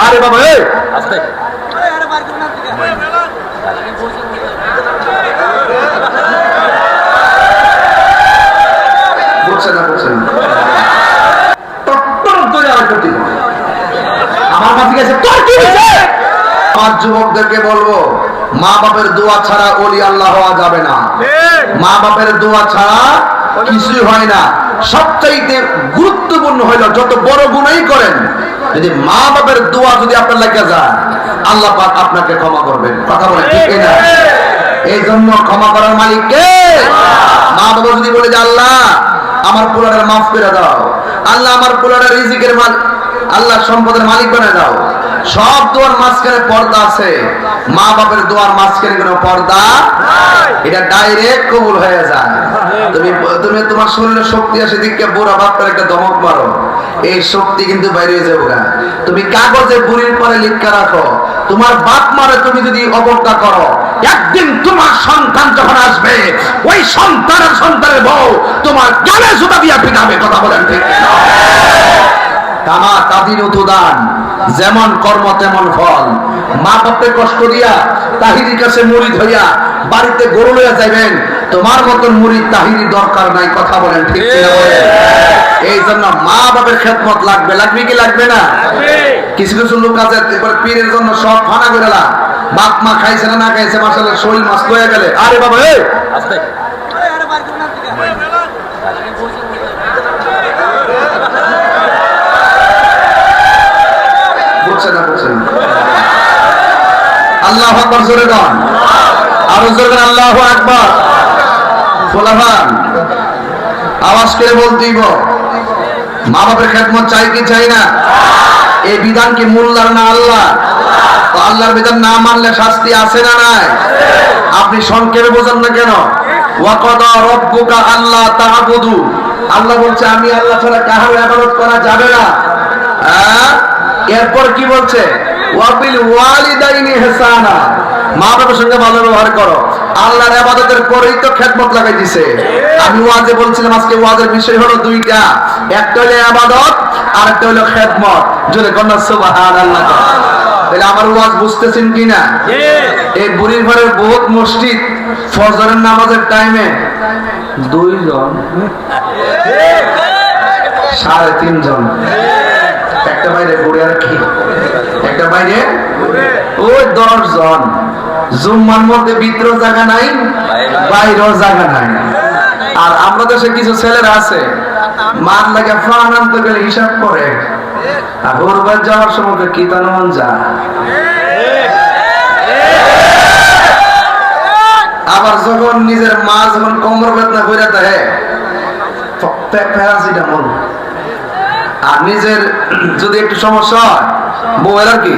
আরে বাবা বুঝছে না আমার মাঝে গেছে তোর কি হয়েছে? আমার যুবকদেরকে বলবো, মা বাপের দোয়া ছাড়া ওলি আল্লাহ হওয়া যাবে না। মা বাপের দোয়া ছাড়া কিছুই হয় না। সবচাইতে গুরুত্বপূর্ণ হইল যত বড় গুনাহই করেন, যদি মা বাপের দোয়া যদি আপনার লাগে যায়, আল্লাহ পাক আপনাকে ক্ষমা করবেন। কথা বলেন ঠিক না? এই জন্য ক্ষমা করার মালিক কে? মা বাবা যদি বলে যে আল্লাহ আমার পোলারের মাফ করে দাও, আল্লাহ আমার পোলারের রিজিকের মালিক, আল্লাহ সম্পদের মালিক বানিয়ে দাও, সব দোয়ার মাঝখানে পর্দা আছে, মা বাপের দোয়ার মাঝখানে কোনো পর্দা এটা ডাইরেক্ট কবুল হয়ে যায়। তুমি তোমার শরীরে শক্তি আসে দিকে বুড়া বাপের একটা দমক মারো, এই শক্তি কিন্তু বাইরে হয়ে যাবে। তুমি কাগজে বুড়ির পরে লিখা রাখো, তোমার বাপ মারে তুমি যদি অবজ্ঞা করো, একদিন তোমার সন্তান যখন আসবে, ওই সন্তানের বউ তোমার গালে জুতা দিয়া পিটাবে। কথা বলেন ঠিক না? কামা তাদিন উতুদান, যেমন কর্ম তেমন ফল। মা বাপকে কষ্ট দিয়া তাহিরির কাছে মুরিদ হইয়া বাড়িতে গরু লইয়া যাইবেন, তোমার মতন মুরিদ তাহিরি দরকার নাই। কথা বলেন ঠিক না? এই জন্য মা বাপের খেদমত লাগবে কি লাগবে না? কিছু লোক আছে এবার পীরের জন্য সব ফানা করে না, বাপ মা খাইছে না খাইছে, মাশাআল্লাহ শরীর মাছ লয়ে গেলে আরে বাবা আস্তে আল্লাহু আকবার জোরে গান, আরো জোরে আল্লাহু আকবার। ফুলাফান আওয়াজ করে বলতেইব, মা বাপের খেদমত চাই কি চাই না? এই বিধান কি মোল্লার না আল্লাহ? তো আল্লাহর বিধান না মানলে শাস্তি আছে না নাই? আপনি সংক্ষেপে বোঝেন না কেন? ওয়াকাদা রাব্বুকা আল্লা তা'বুদু, আল্লাহ বলছে আমি আল্লাহ ছাড়া কারো ইবাদত করা যাবে না। এরপর কি বলছে? ওয়াবিল ওয়ালিদাইনি ইহসানা, মা বাবার সঙ্গে ভালো ব্যবহার করো। আল্লাহর ইবাদতের পরেই তো খেদমত লাগাই দিয়েছে। আমি ওয়াজে বলছিলাম আজকে ওয়াজের বিষয় হলো দুইটা, একটা হলো ইবাদত আর একটা হলো খেদমত। জোরে কন্যা সুবহানাল্লাহ। তাহলে আমার ওয়াজ বুঝতেছেন কিনা? এই বুড়ির ঘরের বহুত মসজিদ ফজরের নামাজের টাইমে 2 জন 3.5 জন, একটা বাইরে বুড়ি আর কি একটা বাইরে ওই 10 জন। জুম্মার মধ্যে ভিতরেও জায়গা নাই, বাইরেও জায়গা নাই। আর আমরা দেশে কিছু ছেলেরা আছে মার লাগে ফান আনতে গেলে হিসাব করে, আর ঘুরবার যাওয়ার সময় কি তান যা। আবার যখন নিজের মা যখন কোমর বেদনা করে দেয় প্যারাসিটামল, আর নিজের যদি একটু সমস্যা হয় বউয়ের আর কি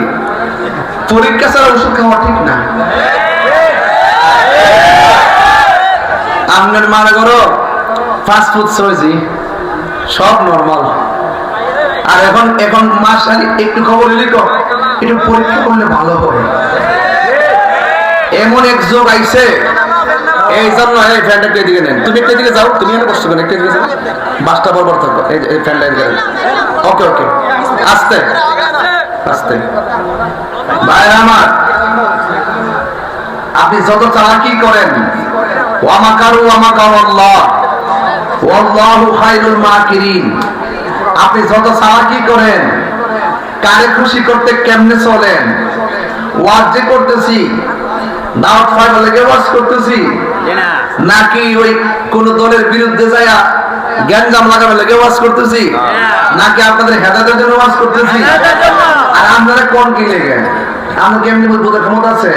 পরীক্ষা ছাড়া ওষুধ খাওয়া ঠিক না। আপনার মারা করো ফাস্টফুড সবজি সব নরমাল, আর এখন মাস একটু খবর লিখো একটু পরীক্ষা করলে ভালো হবে। এমন এক যোগ আইছে, এই জন্য এই ফ্যানটা একটু এদিকে নেন, তুমি একটু এদিকে যাও, তুমি এনে কষ্ট করেন, একটু এদিকে যাও, বাসটা বরবর থাকো, এই ফ্যানটা এদিকে নেন। ওকে আস্তে আস্তে। ভাইরা আমার, আপনি যত চালাকি করেন, ওয়ামাকারু ওয়ামাকারাল্লাহ ওয়াল্লাহু খায়রুল মাকিরিন, আপনি যত চালাকি করেন, কারে খুশি করতে কেমনে চলেন, ওয়াজ যে করতেছি দাওয়াত ফাইল লেগে ওয়াজ করতেছি নাকি ওই কোন দলের বিরুদ্ধে যায়া গ্যাঞ্জাম লাগাবে লেগে ওয়াজ করতেছি, নাকি আপনাদের হেদায়েতের জন্য ওয়াজ করতেছি? আর আপনারা কোন কি লেগে? আমরা কেমনি বোঝার ক্ষমতা আছে?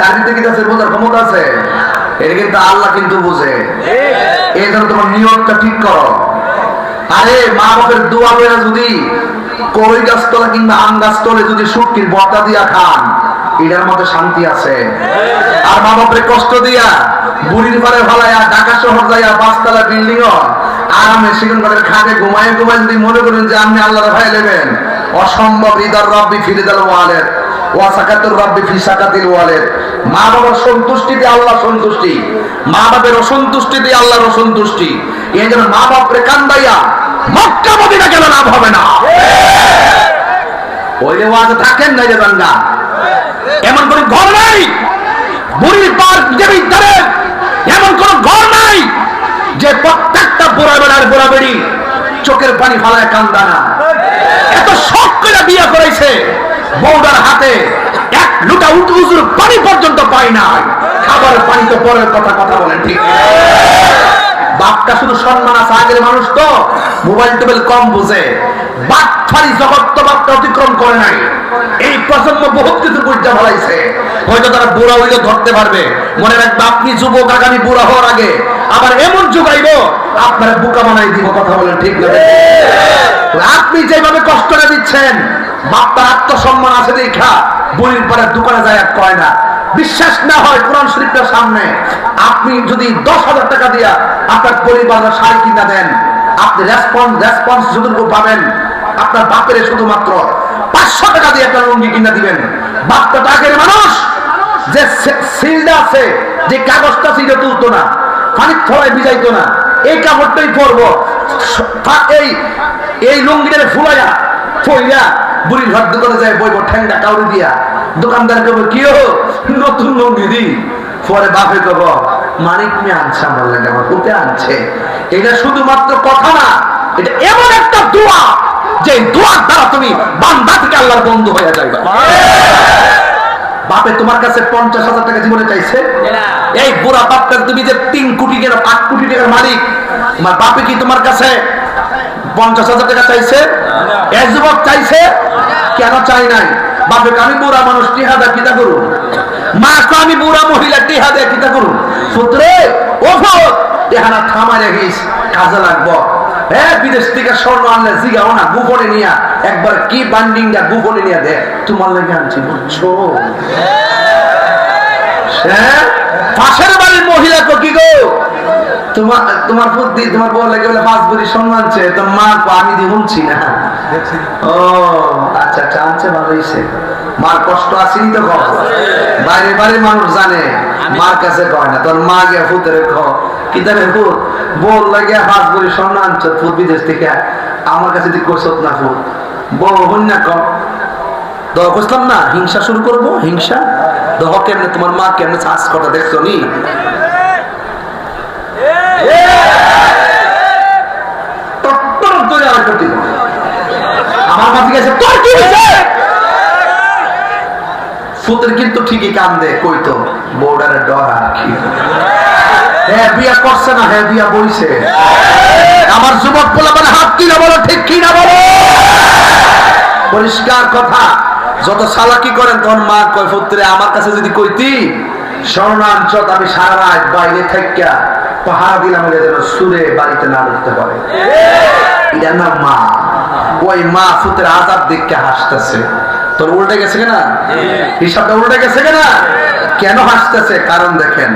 কাজীতে কি আছে বোঝার ক্ষমতা আছে? এটা কিন্তু আল্লাহ কিন্তু বুঝে। এই জন্য তোমার নিয়তটা ঠিক করো। আরে মা বাপের দোয়া লইয়া যদি কই গাছতলা কিংবা আম গাছতলে যদি শুটকির বর্তা দিয়া খান, এটার মধ্যে শান্তি আছে। আর মা বাপের কষ্ট দিয়া বুড়ির পারে ভালাইয়া ঢাকা শহর যাইয়া 5 তলা বিল্ডিং আরামে সেগুন ঘরের খাটে ঘুমায় যদি মনে করেন যে আপনি আল্লাহর ভাই নেবেন, অসম্ভব। হৃদয় রব্বি ফিরিদাল ওয়ালেদ ওয়া সাকাতুর রব্বি ফি সাকাতিল ওয়ালেদ। মা বাবার সন্তুষ্টিতে আল্লাহ সন্তুষ্টি, মা বাবার অসন্তুষ্টিতে আল্লাহর অসন্তুষ্টি। এই জন্য মা বাপরে কান্দাইয়া মক্কা মদিনা গেলে লাভ হবে না। ওই যে ওয়াজে থাকেন না যে জানগা এমন কোন ঘর নাই বুড়ির পার দেবী ধরে এমন কোন ঘর নাই যে প্রত্যেকটা বুড়া বেড়ার বুড়া বেড়ি চোখের পানি ফালায় কান্দা না। এত শখ করে বিয়ে করেছে বউডার হাতে এক লুটা উজুর পানি পর্যন্ত পায় না। খাবারের পানি তো পরের কথা বলেন ঠিক। বাপটা শুধু সম্মান আছে, আগের মানুষ তো মোবাইল টোবাইল কম বুঝে, বাটফারি জগৎ তো বাপটা অতিক্রম করে নাই। এই প্রজন্ম বহুত কিছু বুঝতে ভালাইছে, হয়তো তারা বুড়া হইলে ধরতে পারবে। মনে রাখবে আপনি যুবক আগামী বুড়া হওয়ার আগে আবার এমন যুগাইব আপনারা বুকা বানাই দিব। কথা বলেন ঠিক না? আপনি যেভাবে কষ্টটা দিচ্ছেন বাপটার আত্মসম্মান আছে দেখা বুড়ির পরে দোকানে যায় আর কয় না। বিশ্বাস না হয় কোরআন শরীফের সামনে আপনি যদি 10,000 টাকা দিয়া আপনার পরিবারের শাড়ি কিনা দেন, আপনি রেসপন্স যতটুকু পাবেন আপনার বাপের শুধুমাত্র 500 টাকা দিয়ে একটা লুঙ্গি কিনা দিবেন। বাপটা আগের মানুষ যে সিলটা আছে, যে কাগজটা ছিল তুলতো না, পানির থলায় ভিজাইতো না, এই কাপড়টাই পরবো, এই লুঙ্গিটারে ফুলাইয়া ফইয়া বুড়ির ঘর দোকানে যায় বইব ঠ্যাংটা কাউরি দিয়া। দোকানদার কব কি নতুন লুঙ্গি দি, পরে বাপে কব মানিক নিয়ে আনছে আমার লাগে, আমার কোটে আনছে। এটা শুধুমাত্র কথা না, এটা এমন একটা দোয়া যে দোয়ার দ্বারা তুমি বান্দা থেকে আল্লাহর বন্ধু হয়ে যাবে। বাপে তোমার কাছে 50,000 টাকা জীবনে চাইছে? এই বুড়া বাপটা তুমি যে 3 কোটি টাকা 8 কোটি টাকার মালিক, তোমার বাপে কি তোমার কাছে 50,000 টাকা চাইছে? এক যুবক চাইছে? কেন চাই নাই? বাপে আমি বুড়া মানুষ টিহা দা কিতা করু, মা তো আমি বুড়া মহিলা টিহা দা কিতা করু, পুত্রে ও ভোট টিহানা থামা রেখিস, কাজে লাগবো। হ্যাঁ, বিদেশ থেকে স্বর্ণ আনলে জিগাও না, গোপনে নিয়া একবার কি বান্ডিংটা গোপনে নিয়ে দে, তোমার লেগে আনছি বুঝছো? হ্যাঁ, পাশের বাড়ির মহিলা তো কি গো তোমার বুদ্ধি, তোমার বউ লেগে বলে 5 ভরি স্বর্ণ আনছে, তো মা আমি দি শুনছি না। ও আচ্ছা আচ্ছা, আনছে ভালো হয়েছে। মার কষ্ট আসেনি তো কম, বাইরে বাইরে মানুষ জানে, মার কাছে কয় না। তোর মা গিয়া ফুতের কিতাবে ফুট বউ লাগিয়া 5 ভরি স্বর্ণ আনছ ফুট বিদেশ থেকে, আমার কাছে তুই কইছত না ফুট বউ হন না কম দহ বুঝলাম না, হিংসা শুরু করবো। হিংসা দহ কেমনে, তোমার মা কেমনে চাষ করা দেখছো নি? আমার মাঝে গেছে তোর কি হয়েছে? ফুতের কিন্তু ঠিকই কান্দে, কইতো বউডারে ডর আর কি। হ্যাঁ বিয়া করছে না, হ্যাঁ বিয়া বইছে। আমার যুবক বলে মানে হাত কি না বলো, ঠিক কি না বলো, পরিষ্কার কথা। যত সালাকি করেন তখন মা কয় পুত্রে আমার কাছে যদি কইতি স্বর্ণাঞ্চত আমি সারা রাত বাইরে থেকে পাহাড় দিলাম যেন সুরে বাড়িতে না ঢুকতে পারে। এটা না মা, ওই মা পুত্রের আজাব দেখে হাসতেছে। তোর উল্টে গেছে কিনা হিসাবটা, উল্টে গেছে কিনা? কেন হাসতেছে? কারণ দেখেন